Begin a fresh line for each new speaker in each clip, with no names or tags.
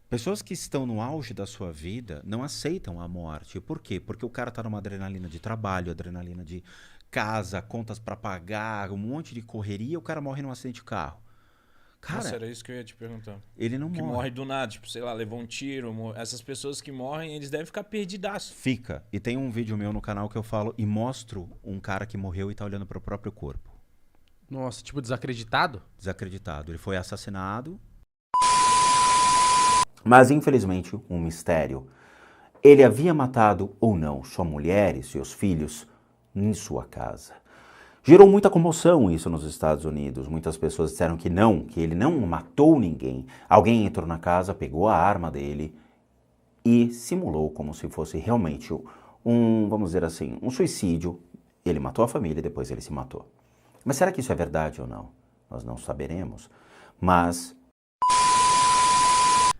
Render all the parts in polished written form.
Pessoas que estão no auge da sua vida não aceitam a morte. Por quê? Porque o cara tá numa adrenalina de trabalho, adrenalina de casa, contas pra pagar, um monte de correria, o cara morre num acidente de carro.
Nossa,
Cara,
era isso que eu ia te perguntar.
ele não
Que
morre.
morre do nada, tipo, sei lá, levou um tiro. Essas pessoas que morrem, eles devem ficar perdidaço.
Fica. E tem um vídeo meu no canal que eu falo e mostro um cara que morreu e tá olhando pro próprio corpo.
Nossa, tipo, desacreditado?
Desacreditado. Ele foi assassinado. Mas infelizmente, um mistério. Ele havia matado ou não sua mulher e seus filhos em sua casa. Gerou muita comoção isso nos Estados Unidos. Muitas pessoas disseram que ele não matou ninguém. Alguém entrou na casa, pegou a arma dele e simulou como se fosse realmente vamos dizer assim, um suicídio. Ele matou a família e depois ele se matou. Mas será que isso é verdade ou não? Nós não saberemos. Mas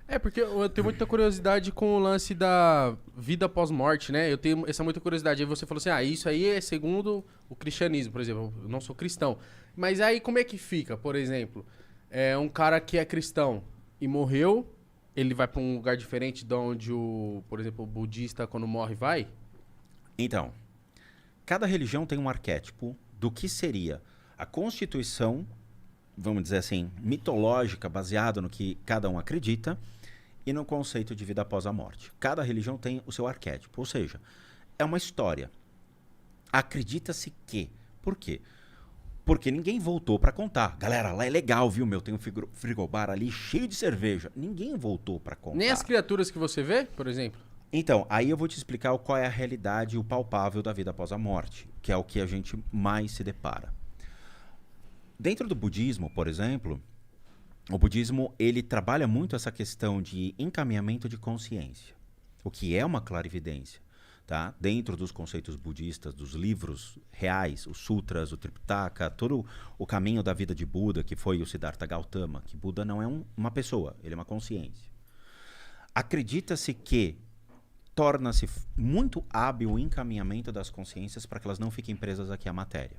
É, porque eu tenho muita curiosidade com o lance da vida pós-morte, né? Eu tenho essa muita curiosidade. Aí você falou assim, isso aí é segundo o cristianismo, por exemplo. Eu não sou cristão. Mas aí como é que fica, por exemplo? É um cara que é cristão e morreu, ele vai pra um lugar diferente de onde por exemplo, o budista quando morre vai?
então, cada religião tem um arquétipo do que seria a constituição, vamos dizer assim, mitológica, baseada no que cada um acredita, e no conceito de vida após a morte. Cada religião tem o seu arquétipo, ou seja, é uma história. Acredita-se que. Por quê? Porque ninguém voltou para contar. Galera, lá é legal, viu, meu? Tem um frigobar ali cheio de cerveja. Ninguém voltou para
Nem as
contar.
criaturas que você vê, por exemplo?
Então, aí eu vou te explicar qual é a realidade, o palpável da vida após a morte, que é o que a gente mais se depara. Dentro do budismo, por exemplo, o budismo ele trabalha muito essa questão de encaminhamento de consciência, o que é uma clarividência. Tá? Dentro dos conceitos budistas, dos livros reais, os sutras, o Tripitaka, todo o caminho da vida de Buda, que foi o Siddhartha Gautama, que Buda não é uma pessoa, ele é uma consciência. Acredita-se que torna-se muito hábil o encaminhamento das consciências para que elas não fiquem presas aqui à matéria.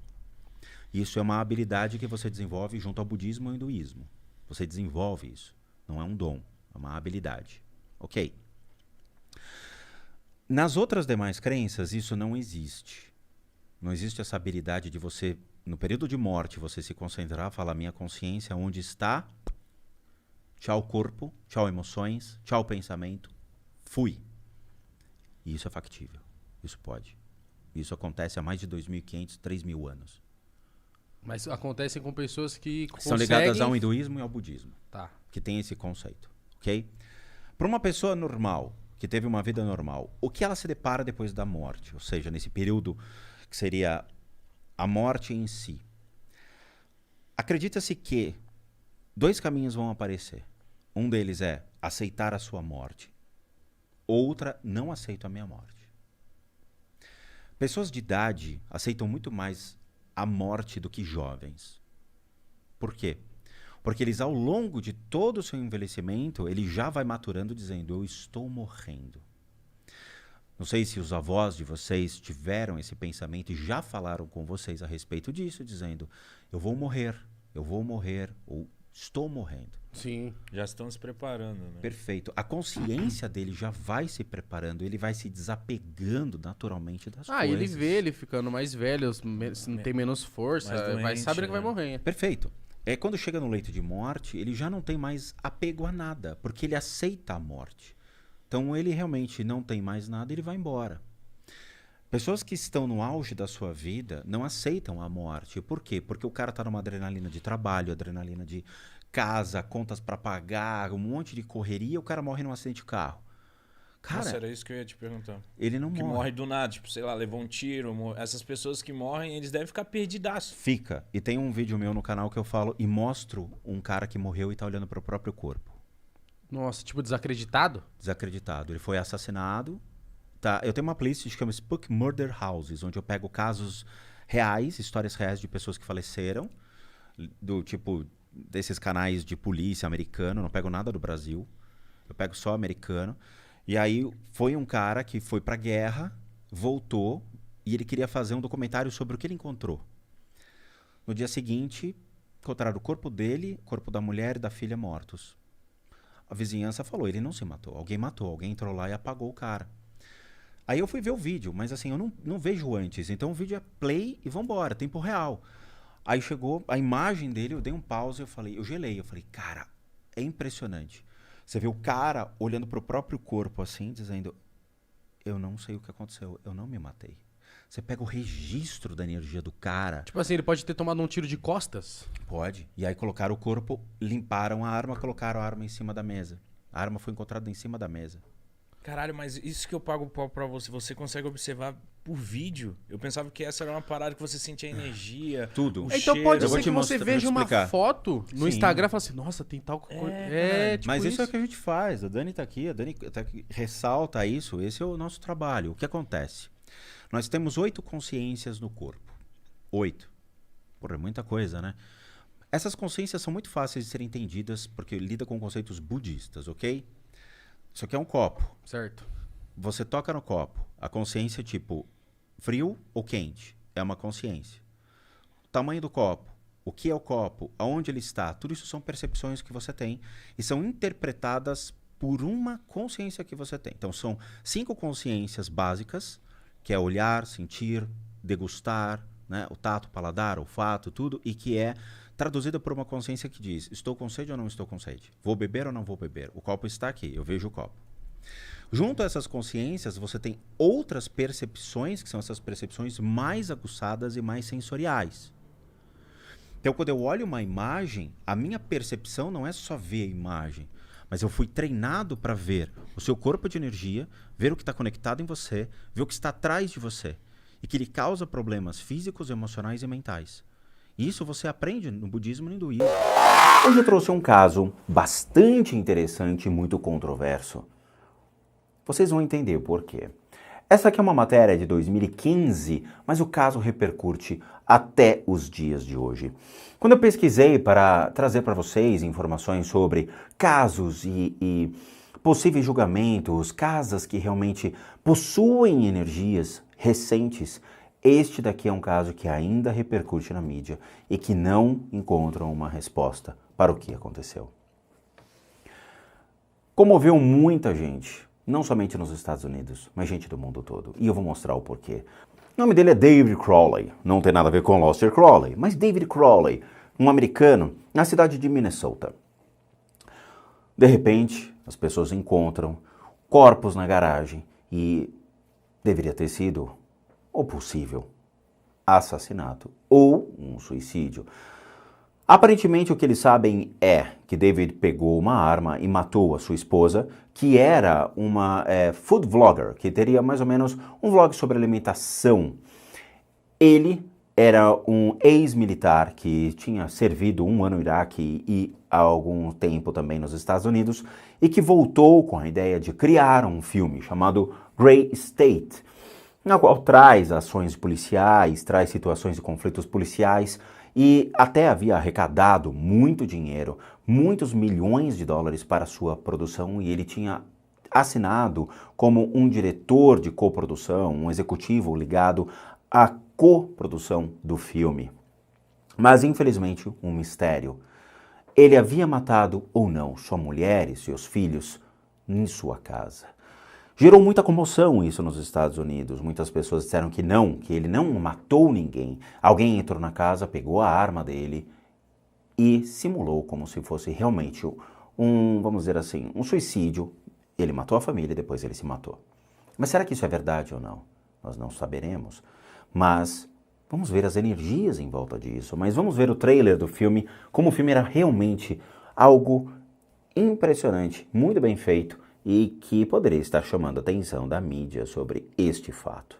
Isso é uma habilidade que você desenvolve junto ao budismo e ao hinduísmo. Você desenvolve isso. Não é um dom, é uma habilidade. Ok. Nas outras demais crenças, isso não existe. Não existe essa habilidade de você, no período de morte, você se concentrar, falar minha consciência onde está, tchau corpo, tchau emoções, tchau pensamento, fui. E isso é factível. Isso pode. Isso acontece há mais de 2.500, 3.000 anos.
Mas acontecem com pessoas que
São
conseguem...
ligadas ao hinduísmo e ao budismo,
Tá.
que tem esse conceito, ok? Para uma pessoa normal, que teve uma vida normal, o que ela se depara depois da morte? Ou seja, nesse período que seria a morte em si. Acredita-se que dois caminhos vão aparecer. Um deles é aceitar a sua morte. Outra, não aceito a minha morte. Pessoas de idade aceitam muito mais a morte do que jovens. Por quê? Porque eles, ao longo de todo o seu envelhecimento, ele já vai maturando dizendo, eu estou morrendo. Não sei se os avós de vocês tiveram esse pensamento e já falaram com vocês a respeito disso, dizendo, eu vou morrer, ou estou morrendo.
Sim.
Já estão se preparando, né?
Perfeito. A consciência dele já vai se preparando, ele vai se desapegando naturalmente das
Ah, e ele
coisas.
vê ele ficando mais velho, tem menos força,
Mais
vai
doente,
saber que vai
né?
morrer.
Perfeito. É quando chega no leito de morte, ele já não tem mais apego a nada, porque ele aceita a morte. Então ele realmente não tem mais nada, ele vai embora. Pessoas que estão no auge da sua vida não aceitam a morte. Por quê? Porque o cara tá numa adrenalina de trabalho, adrenalina de casa, contas pra pagar, um monte de correria, o cara morre num acidente de carro. Cara,
Nossa, era isso que eu ia te perguntar.
ele não
Que
morre.
morre do nada, tipo, sei lá, levou um tiro. Essas pessoas que morrem, eles devem ficar perdidaço.
Fica. E tem um vídeo meu no canal que eu falo e mostro um cara que morreu e tá olhando pro próprio corpo.
Nossa, tipo, desacreditado?
Desacreditado. Ele foi assassinado. Tá? Eu tenho uma playlist que chama Spook Murder Houses, onde eu pego casos reais, histórias reais de pessoas que faleceram, do tipo desses canais de polícia americano, não pego nada do Brasil, eu pego só americano. E aí foi um cara que foi pra guerra, voltou e ele queria fazer um documentário sobre o que ele encontrou. No dia seguinte, encontraram o corpo dele, o corpo da mulher e da filha mortos. A vizinhança falou, ele não se matou, alguém entrou lá e apagou o cara. Aí eu fui ver o vídeo, mas assim, eu não vejo antes, então o vídeo é play e vambora, tempo real. Aí chegou a imagem dele, eu dei um pause, eu gelei, eu falei, cara, é impressionante. Você vê o cara olhando pro próprio corpo assim, dizendo, eu não sei o que aconteceu, eu não me matei. Você pega o registro da energia do cara.
Tipo assim, ele pode ter tomado um tiro de costas?
Pode. E aí colocaram o corpo, limparam a arma, colocaram a arma em cima da mesa. A arma foi encontrada em cima da mesa.
Caralho, mas isso que eu pago pau pra você, você consegue observar por vídeo? Eu pensava que essa era uma parada que você sentia energia.
Tudo.
O
Então
cheiro.
pode
Eu vou
ser
te
que você
mostrar,
veja
vou te
uma
explicar.
foto no
Sim.
Instagram e fala assim, nossa, tem tal coisa.
caralho.
Tipo
Mas isso é o
isso.
que a gente faz. A Dani tá aqui ressalta isso. Esse é o nosso trabalho. O que acontece? Nós temos 8 consciências no corpo. 8. Porra, é muita coisa, né? Essas consciências são muito fáceis de serem entendidas porque lida com conceitos budistas, ok? Isso aqui é um copo.
Certo.
Você toca no copo. A consciência, tipo, frio ou quente, é uma consciência. O tamanho do copo, o que é o copo, aonde ele está, tudo isso são percepções que você tem e são interpretadas por uma consciência que você tem. Então, são 5 consciências básicas, que é olhar, sentir, degustar, né, o tato, paladar, olfato, tudo, e que é traduzida por uma consciência que diz, estou com sede ou não estou com sede? Vou beber ou não vou beber? O copo está aqui, eu vejo o copo. Junto a essas consciências, você tem outras percepções, que são essas percepções mais aguçadas e mais sensoriais. Então, quando eu olho uma imagem, a minha percepção não é só ver a imagem, mas eu fui treinado para ver o seu corpo de energia, ver o que está conectado em você, ver o que está atrás de você, e que lhe causa problemas físicos, emocionais e mentais. E isso você aprende no budismo e no hinduísmo. Hoje eu trouxe um caso bastante interessante e muito controverso. Vocês vão entender o porquê. Essa aqui é uma matéria de 2015, mas o caso repercute até os dias de hoje. Quando eu pesquisei para trazer para vocês informações sobre casos e possíveis julgamentos, casas que realmente possuem energias recentes, este daqui é um caso que ainda repercute na mídia e que não encontram uma resposta para o que aconteceu. Comoveu muita gente. Não somente nos Estados Unidos, mas gente do mundo todo. E eu vou mostrar o porquê. O nome dele é David Crowley. Não tem nada a ver com Aleister Crowley, mas David Crowley, um americano, na cidade de Minnesota. De repente, as pessoas encontram corpos na garagem e deveria ter sido, ou possível, assassinato ou um suicídio. Aparentemente, o que eles sabem é que David pegou uma arma e matou a sua esposa, que era uma food vlogger, que teria mais ou menos um vlog sobre alimentação. Ele era um ex-militar que tinha servido 1 ano no Iraque e há algum tempo também nos Estados Unidos, e que voltou com a ideia de criar um filme chamado Grey State, na qual traz ações policiais, traz situações de conflitos policiais, e até havia arrecadado muito dinheiro, muitos milhões de dólares para sua produção, e ele tinha assinado como um diretor de coprodução, um executivo ligado à coprodução do filme. Mas, infelizmente, um mistério. Ele havia matado ou não sua mulher e seus filhos em sua casa. Gerou muita comoção isso nos Estados Unidos. Muitas pessoas disseram que ele não matou ninguém. Alguém entrou na casa, pegou a arma dele e simulou como se fosse realmente vamos dizer assim, um suicídio. Ele matou a família e depois ele se matou. Mas será que isso é verdade ou não? Nós não saberemos. Mas vamos ver as energias em volta disso. Mas vamos ver o trailer do filme, como o filme era realmente algo impressionante, muito bem feito, e que poderia estar chamando a atenção da mídia sobre este fato.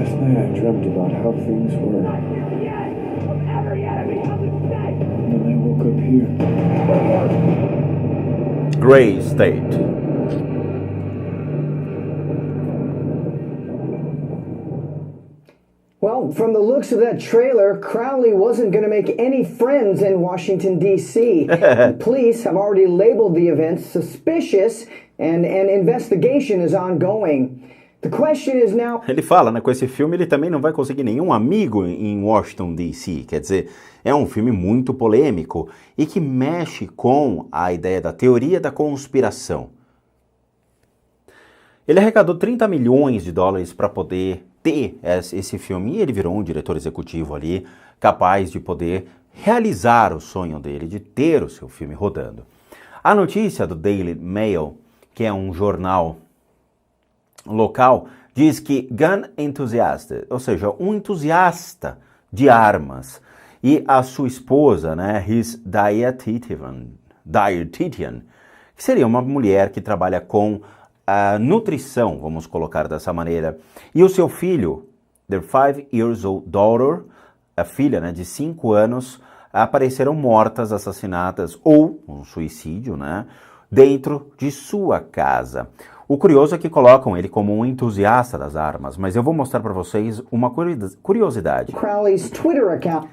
Last night I dreamt about how things were. And then I woke up here.
Grey State.
Well, from the looks of that trailer, Crowley wasn't going to make any friends in Washington, D.C. The police have already labeled the event suspicious and an investigation is ongoing. The question is now...
Ele fala, né, com esse filme ele também não vai conseguir nenhum amigo em Washington, D.C. Quer dizer, é um filme muito polêmico e que mexe com a ideia da teoria da conspiração. Ele arrecadou 30 milhões de dólares para poder ter esse filme e ele virou um diretor executivo ali, capaz de poder realizar o sonho dele de ter o seu filme rodando. A notícia do Daily Mail, que é um jornal local, diz que gun enthusiast, ou seja, um entusiasta de armas, e a sua esposa, né, his dietitian, que seria uma mulher que trabalha com a nutrição, vamos colocar dessa maneira, e o seu filho, their 5 years old daughter, a filha, né, de 5 anos, apareceram mortas, assassinadas ou um suicídio, né, dentro de sua casa. O curioso é que colocam ele como um entusiasta das armas, mas eu vou mostrar para vocês uma curiosidade.
Crowley's Twitter account.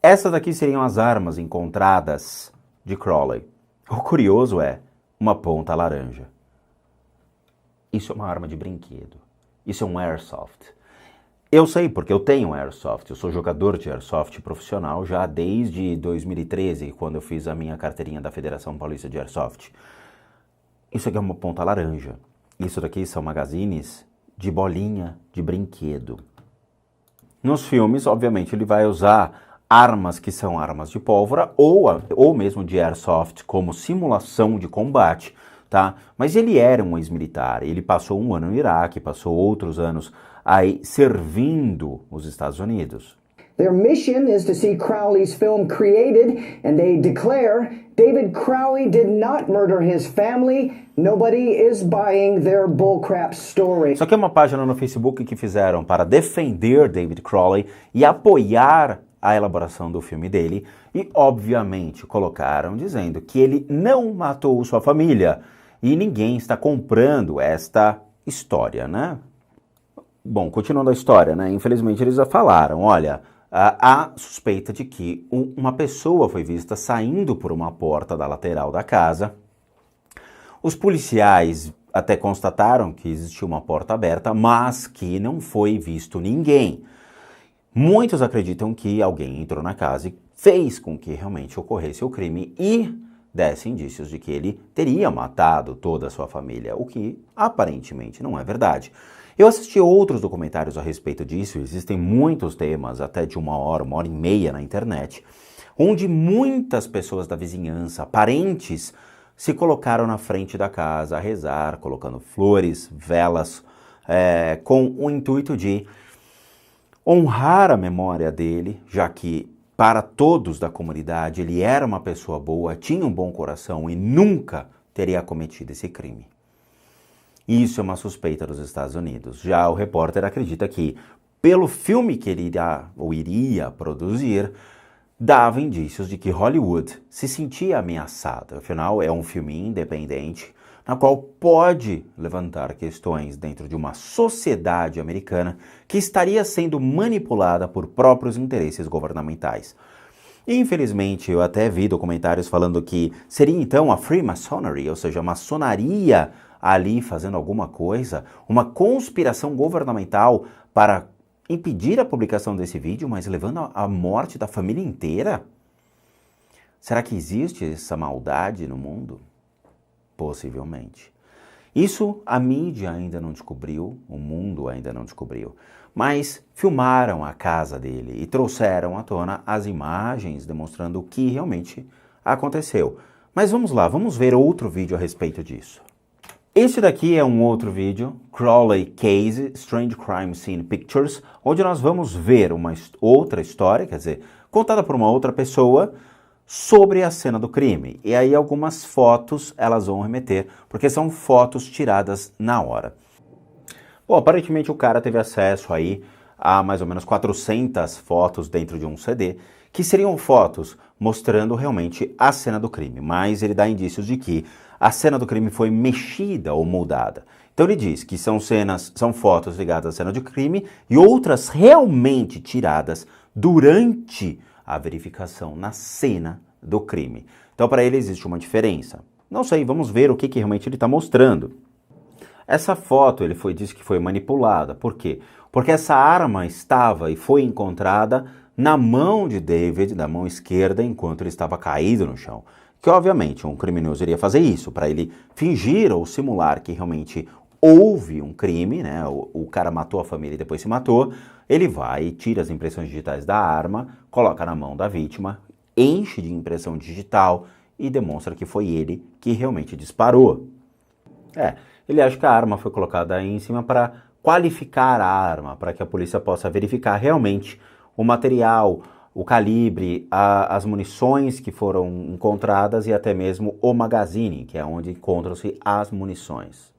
Essas daqui seriam as armas encontradas de Crowley. O curioso é uma ponta laranja. Isso é uma arma de brinquedo. Isso é um airsoft. Eu sei porque eu tenho airsoft. Eu sou jogador de airsoft profissional já desde 2013, quando eu fiz a minha carteirinha da Federação Paulista de Airsoft. Isso aqui é uma ponta laranja. Isso daqui são magazines de bolinha de brinquedo. Nos filmes, obviamente, ele vai usar armas que são armas de pólvora ou mesmo de airsoft como simulação de combate. Tá? Mas ele era um ex-militar, ele passou um ano no Iraque, passou outros anos aí servindo os Estados Unidos.
Their mission is to see Crowley's film created, and they declare David Crowley did not murder his family. Nobody is buying their bullcrap story.
Isso aqui é uma página no Facebook que fizeram para defender David Crowley e apoiar a elaboração do filme dele e, obviamente, colocaram dizendo que ele não matou sua família. E ninguém está comprando esta história, né? Bom, continuando a história, né? Infelizmente eles já falaram, olha, há suspeita de que uma pessoa foi vista saindo por uma porta da lateral da casa. Os policiais até constataram que existia uma porta aberta, mas que não foi visto ninguém. Muitos acreditam que alguém entrou na casa e fez com que realmente ocorresse o crime e desse indícios de que ele teria matado toda a sua família, o que aparentemente não é verdade. Eu assisti outros documentários a respeito disso, existem muitos temas, até de 1 hora, 1h30 na internet, onde muitas pessoas da vizinhança, parentes, se colocaram na frente da casa a rezar, colocando flores, velas, com o intuito de honrar a memória dele, já que para todos da comunidade, ele era uma pessoa boa, tinha um bom coração e nunca teria cometido esse crime. Isso é uma suspeita dos Estados Unidos. Já o repórter acredita que, pelo filme que ele iria produzir, dava indícios de que Hollywood se sentia ameaçada. Afinal, é um filme independente, na qual pode levantar questões dentro de uma sociedade americana que estaria sendo manipulada por próprios interesses governamentais. E, infelizmente, eu até vi documentários falando que seria então a Freemasonry, ou seja, a maçonaria ali fazendo alguma coisa, uma conspiração governamental para impedir a publicação desse vídeo, mas levando à morte da família inteira? Será que existe essa maldade no mundo? Possivelmente. Isso a mídia ainda não descobriu, o mundo ainda não descobriu, mas filmaram a casa dele e trouxeram à tona as imagens demonstrando o que realmente aconteceu. Mas vamos lá, vamos ver outro vídeo a respeito disso. Este daqui é um outro vídeo, Crowley Case, Strange Crime Scene Pictures, onde nós vamos ver uma outra história, quer dizer, contada por uma outra pessoa, sobre a cena do crime. E aí algumas fotos elas vão remeter, porque são fotos tiradas na hora. Bom, aparentemente o cara teve acesso aí a mais ou menos 400 fotos dentro de um CD, que seriam fotos mostrando realmente a cena do crime, mas ele dá indícios de que a cena do crime foi mexida ou moldada. Então ele diz que são fotos ligadas à cena do crime e outras realmente tiradas durante a verificação na cena do crime. Então para ele existe uma diferença. Não sei, vamos ver o que realmente ele está mostrando. Essa foto disse que foi manipulada. Por quê? Porque essa arma estava e foi encontrada na mão de David, na mão esquerda, enquanto ele estava caído no chão. Que obviamente um criminoso iria fazer isso, para ele fingir ou simular que realmente houve um crime, né? O cara matou a família e depois se matou. Ele vai e tira as impressões digitais da arma, coloca na mão da vítima, enche de impressão digital e demonstra que foi ele que realmente disparou. Ele acha que a arma foi colocada aí em cima para qualificar a arma, para que a polícia possa verificar realmente o material, o calibre, as munições que foram encontradas e até mesmo o magazine, que é onde encontram-se as munições.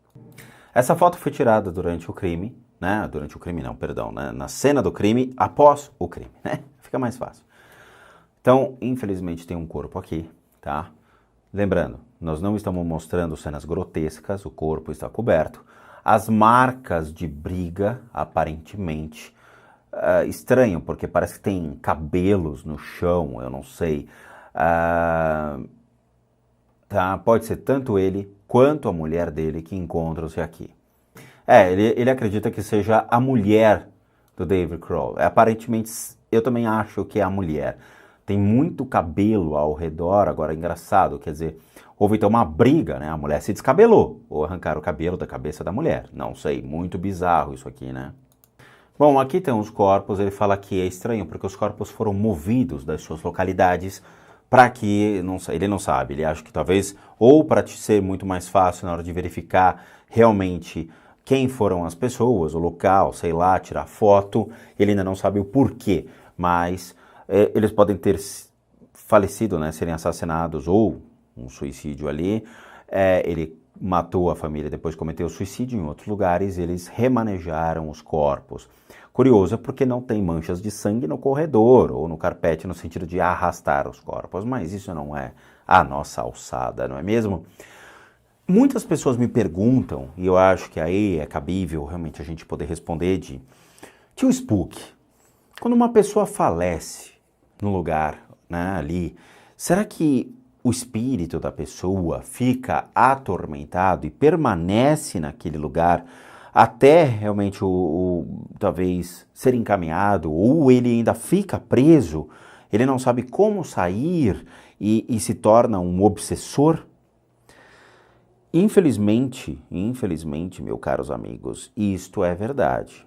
Essa foto foi tirada durante o crime, né? Durante o crime não, perdão, né? Na cena do crime, após o crime, né? Fica mais fácil. Então, infelizmente tem um corpo aqui, tá? Lembrando, nós não estamos mostrando cenas grotescas, o corpo está coberto. As marcas de briga, aparentemente, estranho, porque parece que tem cabelos no chão, eu não sei. Tá? Pode ser tanto ele quanto a mulher dele que encontram-se aqui. Ele acredita que seja a mulher do David Crowley. Aparentemente, eu também acho que é a mulher. Tem muito cabelo ao redor, agora engraçado, quer dizer, houve então uma briga, né? A mulher se descabelou, ou arrancaram o cabelo da cabeça da mulher. Não sei, muito bizarro isso aqui, né? Bom, aqui tem os corpos, ele fala que é estranho, porque os corpos foram movidos das suas localidades para que, ele não sabe, ele acha que talvez, ou para ser muito mais fácil na hora de verificar realmente quem foram as pessoas, o local, sei lá, tirar foto, ele ainda não sabe o porquê, mas eles podem ter falecido, né, serem assassinados ou um suicídio ali. Ele matou a família, depois cometeu suicídio em outros lugares, eles remanejaram os corpos. Curioso porque não tem manchas de sangue no corredor ou no carpete no sentido de arrastar os corpos, mas isso não é a nossa alçada, não é mesmo? Muitas pessoas me perguntam, e eu acho que aí é cabível realmente a gente poder responder de tio Spook, quando uma pessoa falece no lugar, né, ali, será que o espírito da pessoa fica atormentado e permanece naquele lugar até realmente talvez ser encaminhado, ou ele ainda fica preso, ele não sabe como sair e se torna um obsessor? Infelizmente, meus caros amigos, isto é verdade.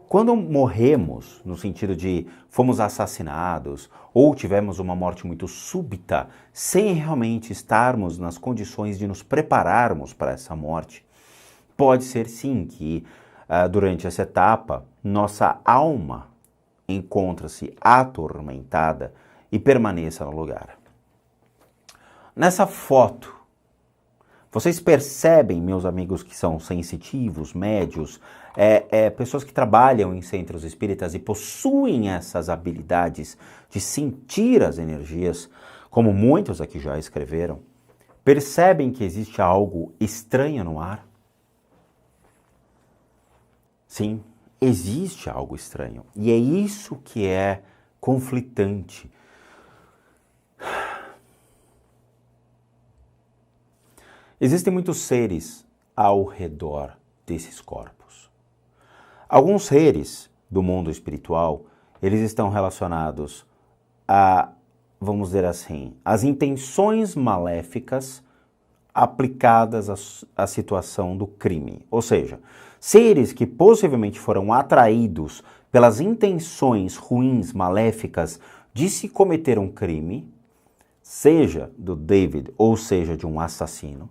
Quando morremos, no sentido de fomos assassinados ou tivemos uma morte muito súbita, sem realmente estarmos nas condições de nos prepararmos para essa morte, pode ser sim que durante essa etapa nossa alma encontra-se atormentada e permaneça no lugar. Nessa foto, vocês percebem, meus amigos que são sensitivos, médios, pessoas que trabalham em centros espíritas e possuem essas habilidades de sentir as energias, como muitos aqui já escreveram, percebem que existe algo estranho no ar? Sim, existe algo estranho. E é isso que é conflitante. Existem muitos seres ao redor desses corpos. Alguns seres do mundo espiritual, eles estão relacionados a, vamos dizer assim, as intenções maléficas aplicadas à situação do crime. Ou seja, seres que possivelmente foram atraídos pelas intenções ruins, maléficas de se cometer um crime, seja do David ou seja de um assassino.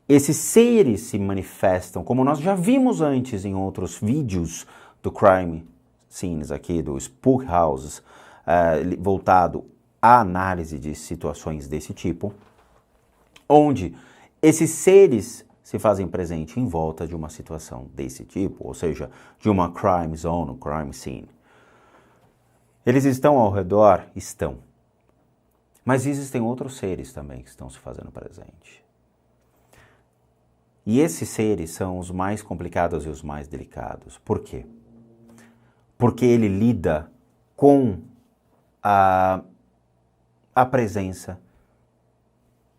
Esses seres se manifestam, como nós já vimos antes em outros vídeos do Crime Scenes aqui, do Spook Houses, voltado à análise de situações desse tipo, onde esses seres se fazem presente em volta de uma situação desse tipo, ou seja, de uma crime zone, crime scene. Eles estão ao redor? Estão. Mas existem outros seres também que estão se fazendo presente. E esses seres são os mais complicados e os mais delicados. Por quê? Porque ele lida com a presença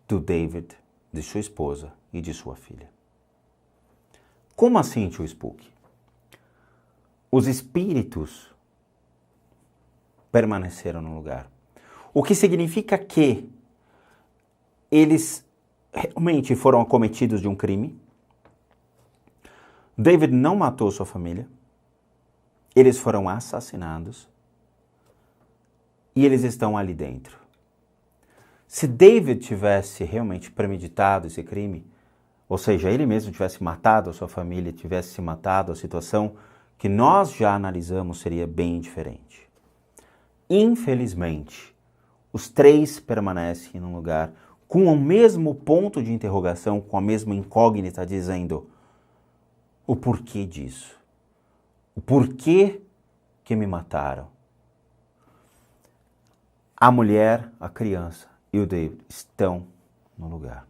do David, de sua esposa e de sua filha. Como assim, tio Spook? Os espíritos permaneceram no lugar. O que significa que eles realmente foram acometidos de um crime. David não matou sua família. Eles foram assassinados. E eles estão ali dentro. Se David tivesse realmente premeditado esse crime, ou seja, ele mesmo tivesse matado a sua família, tivesse se matado, a situação que nós já analisamos seria bem diferente. Infelizmente, os três permanecem num lugar com o mesmo ponto de interrogação, com a mesma incógnita, dizendo o porquê disso. O porquê que me mataram. A mulher, a criança e o David estão no lugar.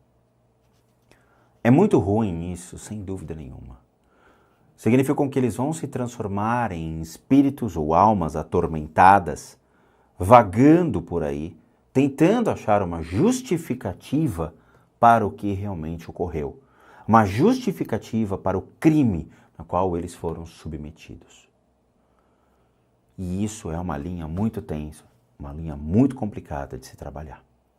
É muito ruim isso, sem dúvida nenhuma. Significa que eles vão se transformar em espíritos ou almas atormentadas, vagando por aí, tentando achar uma justificativa para o que realmente ocorreu. Uma justificativa para o crime na qual eles foram submetidos. E isso é uma linha muito tensa, uma linha muito complicada de se trabalhar.